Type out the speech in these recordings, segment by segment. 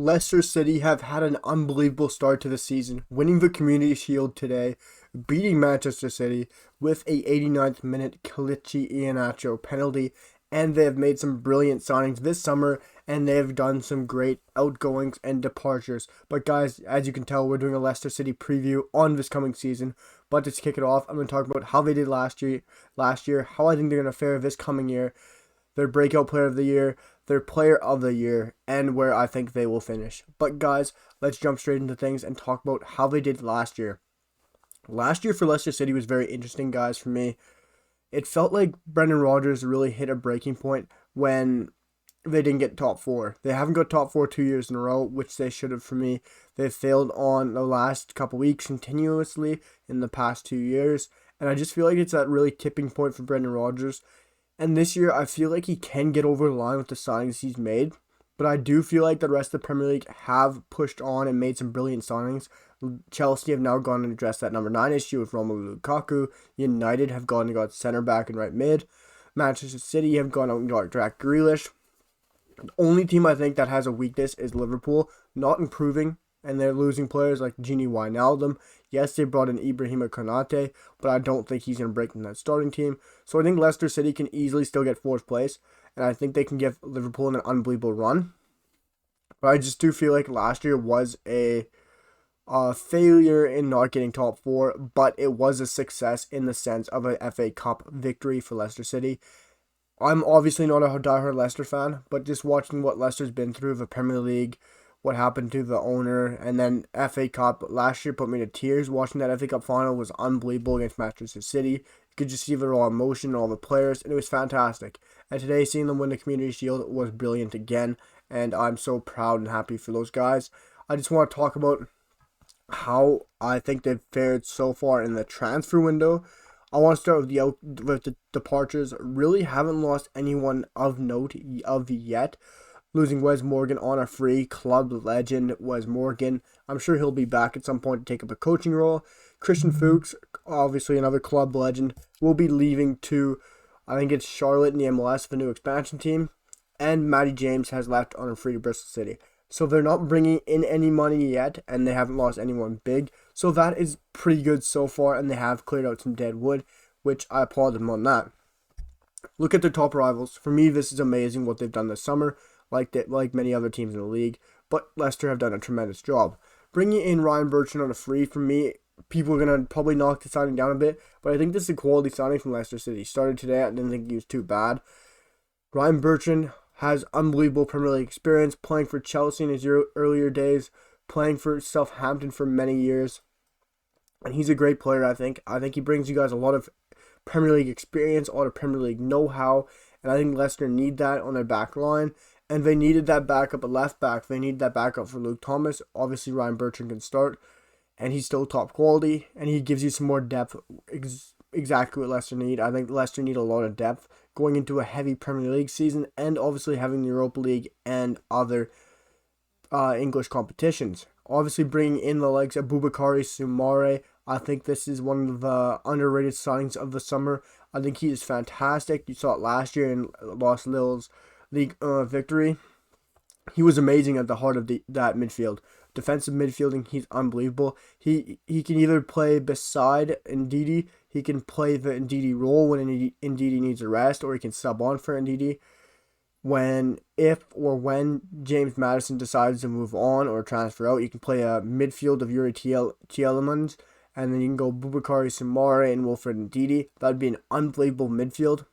Leicester City have had an unbelievable start to the season, winning the Community Shield today, beating Manchester City with a 89th minute Kelechi Iheanacho penalty, and they have made some brilliant signings this summer, and they have done some great outgoings and departures. But guys, as you can tell, we're doing a Leicester City preview on this coming season. But to kick it off, I'm going to talk about how they did last year, how I think they're going to fare this coming year, their breakout player of the year, their player of the year, and where I think they will finish. But guys, let's jump straight into things and talk about how they did last year. Last year for Leicester City was very interesting, guys, for me. It felt like Brendan Rodgers really hit a breaking point when they didn't get top four. They haven't got top four 2 years in a row, which they should have for me. They've failed on the last couple weeks continuously in the past 2 years. And I just feel like it's that really tipping point for Brendan Rodgers. And this year, I feel like he can get over the line with the signings he's made. But I do feel like the rest of the Premier League have pushed on and made some brilliant signings. Chelsea have now gone and addressed that number 9 issue with Romelu Lukaku. United have gone and got centre back and right mid. Manchester City have gone out and got Jack Grealish. The only team I think that has a weakness is Liverpool, not improving, and they're losing players like Gini Wijnaldum. Yes, they brought in Ibrahima Konate, but I don't think he's going to break in that starting team. So I think Leicester City can easily still get fourth place, and I think they can give Liverpool an unbelievable run. But I just do feel like last year was a failure in not getting top four, but it was a success in the sense of a FA Cup victory for Leicester City. I'm obviously not a diehard Leicester fan, but just watching what Leicester's been through, the Premier League, what happened to the owner, and then FA Cup last year put me to tears. Watching that FA Cup final was unbelievable against Manchester City. You could just see the raw emotion, all the players, and it was fantastic. And today, seeing them win the Community Shield was brilliant again, and I'm so proud and happy for those guys. I just want to talk about how I think they've fared so far in the transfer window. I want to start with the departures. Really haven't lost anyone of note of yet. Losing Wes Morgan on a free, club legend Wes Morgan. I'm sure he'll be back at some point to take up a coaching role. Christian Fuchs, obviously another club legend, will be leaving to, I think it's Charlotte in the MLS, the new expansion team. And Matty James has left on a free to Bristol City. So they're not bringing in any money yet, and they haven't lost anyone big. So that is pretty good so far, and they have cleared out some dead wood, which I applaud them on that. Look at their top rivals. For me, this is amazing what they've done this summer, like many other teams in the league. But Leicester have done a tremendous job. Bringing in Ryan Bertrand on a free, for me, people are going to probably knock the signing down a bit, but I think this is a quality signing from Leicester City. Started today, I didn't think he was too bad. Ryan Bertrand has unbelievable Premier League experience, playing for Chelsea in his earlier days, playing for Southampton for many years. And he's a great player, I think. I think he brings you guys a lot of Premier League experience, a lot of Premier League know-how, and I think Leicester need that on their back line. And they needed that backup at left back. They need that backup for Luke Thomas. Obviously, Ryan Bertrand can start, and he's still top quality, and he gives you some more depth, exactly what Leicester need. I think Leicester need a lot of depth going into a heavy Premier League season, and obviously having the Europa League and other English competitions. Obviously bringing in the likes of Boubakary Soumaré, I think this is one of the underrated signings of the summer. I think he is fantastic. You saw it last year in Los Lille's league victory. He was amazing at the heart of that midfield. Defensive midfielding, he's unbelievable. He can either play beside Ndidi, he can play the Ndidi role when Ndidi needs a rest, or he can sub on for Ndidi if when James Maddison decides to move on or transfer out. You can play a midfield of Yuri Tielemans, and then you can go Boubakary Soumaré and Wilfred Ndidi. That would be an unbelievable midfield.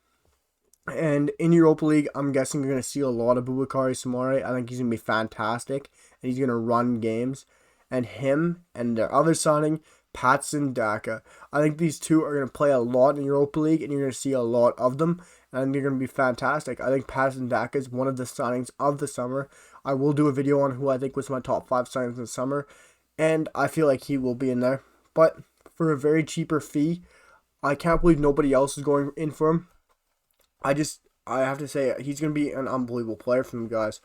And in Europa League, I'm guessing you're going to see a lot of Boubakary Soumaré. I think he's going to be fantastic, and he's going to run games. And him and their other signing, Patson Daka. I think these two are going to play a lot in Europa League, and you're going to see a lot of them, and they're going to be fantastic. I think Patson Daka is one of the signings of the summer. I will do a video on who I think was my top 5 signings in the summer, and I feel like he will be in there. But for a very cheaper fee, I can't believe nobody else is going in for him. I have to say, he's going to be an unbelievable player for them guys.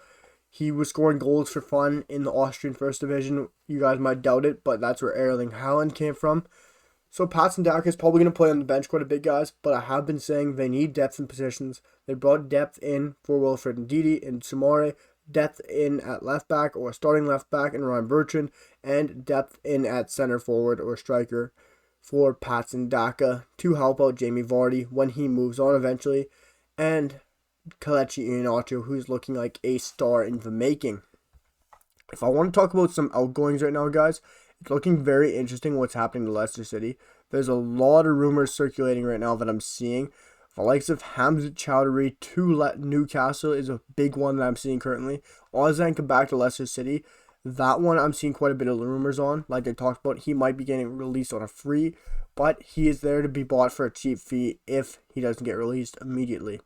He was scoring goals for fun in the Austrian First Division. You guys might doubt it, but that's where Erling Haaland came from. So Patson Daka is probably going to play on the bench quite a bit, guys, but I have been saying they need depth in positions. They brought depth in for Wilfred Ndidi and Soumaré. depth in at left back or starting left back in Ryan Bertrand, and depth in at center forward or striker for Patson Daka to help out Jamie Vardy when he moves on eventually, and Kelechi Iheanacho, who's looking like a star in the making. If I want to talk about some outgoings right now, guys, it's looking very interesting what's happening to Leicester City. There's a lot of rumors circulating right now that I'm seeing. The likes of Hamza Chowdhury to Newcastle is a big one that I'm seeing currently. Ozan come back to Leicester City. That one I'm seeing quite a bit of rumors on. Like I talked about, he might be getting released on a free, but he is there to be bought for a cheap fee if he doesn't get released immediately.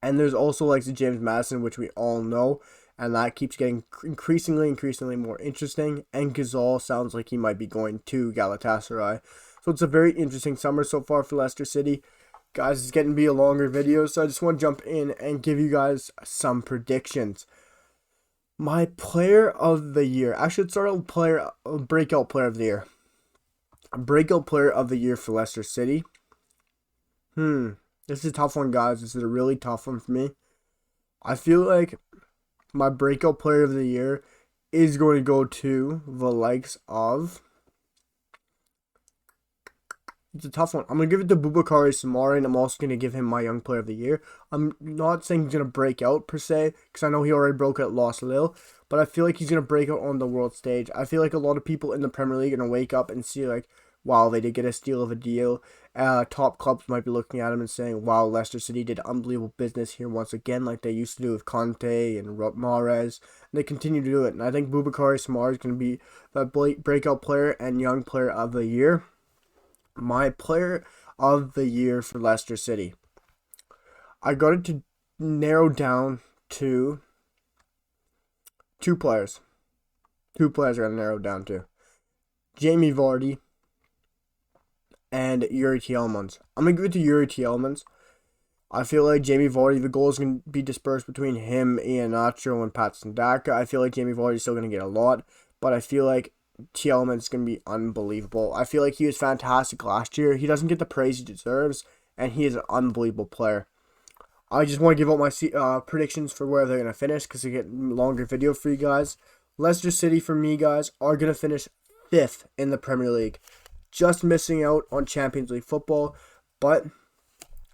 And there's also like the James Maddison, which we all know, and that keeps getting increasingly more interesting. And Ghazal sounds like he might be going to Galatasaray. So it's a very interesting summer so far for Leicester City. Guys, it's getting to be a longer video, so I just want to jump in and give you guys some predictions. My player of the year. I should start with breakout player of the year. Breakout player of the year for Leicester City. This is a tough one, guys. This is a really tough one for me. I feel like my breakout player of the year is going to go to the likes of... It's a tough one. I'm going to give it to Boubakary Soumaré, and I'm also going to give him my young player of the year. I'm not saying he's going to break out, per se, because I know he already broke out at Los Lille, but I feel like he's going to break out on the world stage. I feel like a lot of people in the Premier League are going to wake up and see, like, wow, they did get a steal of a deal. Top clubs might be looking at him and saying, wow, Leicester City did unbelievable business here once again, like they used to do with Conte and Mahrez. And they continue to do it. And I think Boubakary Soumaré is going to be the breakout player and young player of the year. My player of the year for Leicester City. I got it to narrow down to two players. Two players I got to narrow down to. Jamie Vardy and Yuri Tielemans. I'm going to give it to Yuri Tielemans. I feel like Jamie Vardy, the goals can be dispersed between him, Iheanacho, and Patson Daka. I feel like Jamie Vardy is still going to get a lot, but I feel like Tielemans is going to be unbelievable. I feel like he was fantastic last year. He doesn't get the praise he deserves, and he is an unbelievable player. I just want to give out my predictions for where they're going to finish because I get a longer video for you guys. Leicester City, for me, guys, are going to finish 5th in the Premier League. Just missing out on Champions League football, but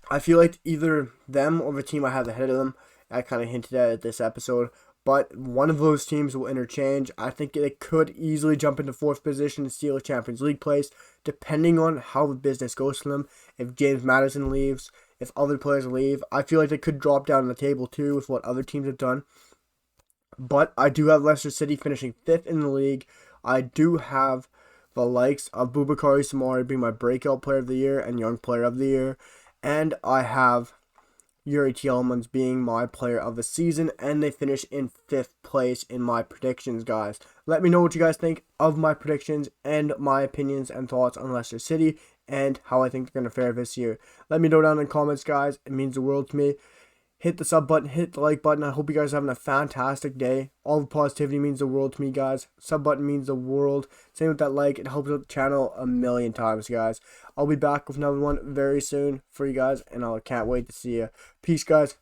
I feel like either them or the team I have ahead of them, I kind of hinted at this episode, but one of those teams will interchange. I think they could easily jump into 4th position and steal a Champions League place, depending on how the business goes for them. If James Maddison leaves, if other players leave, I feel like they could drop down the table too with what other teams have done. But I do have Leicester City finishing 5th in the league. I do have the likes of Boubakary Soumaré being my breakout player of the year and young player of the year. And I have Yuri Tielemans being my player of the season, and they finish in 5th place in my predictions, guys. Let me know what you guys think of my predictions and my opinions and thoughts on Leicester City and how I think they're going to fare this year. Let me know down in the comments, guys. It means the world to me. Hit the sub button, hit the like button. I hope you guys are having a fantastic day. All the positivity means the world to me, guys. Sub button means the world. Same with that like. It helps out the channel a million times, guys. I'll be back with another one very soon for you guys, and I can't wait to see you. Peace, guys.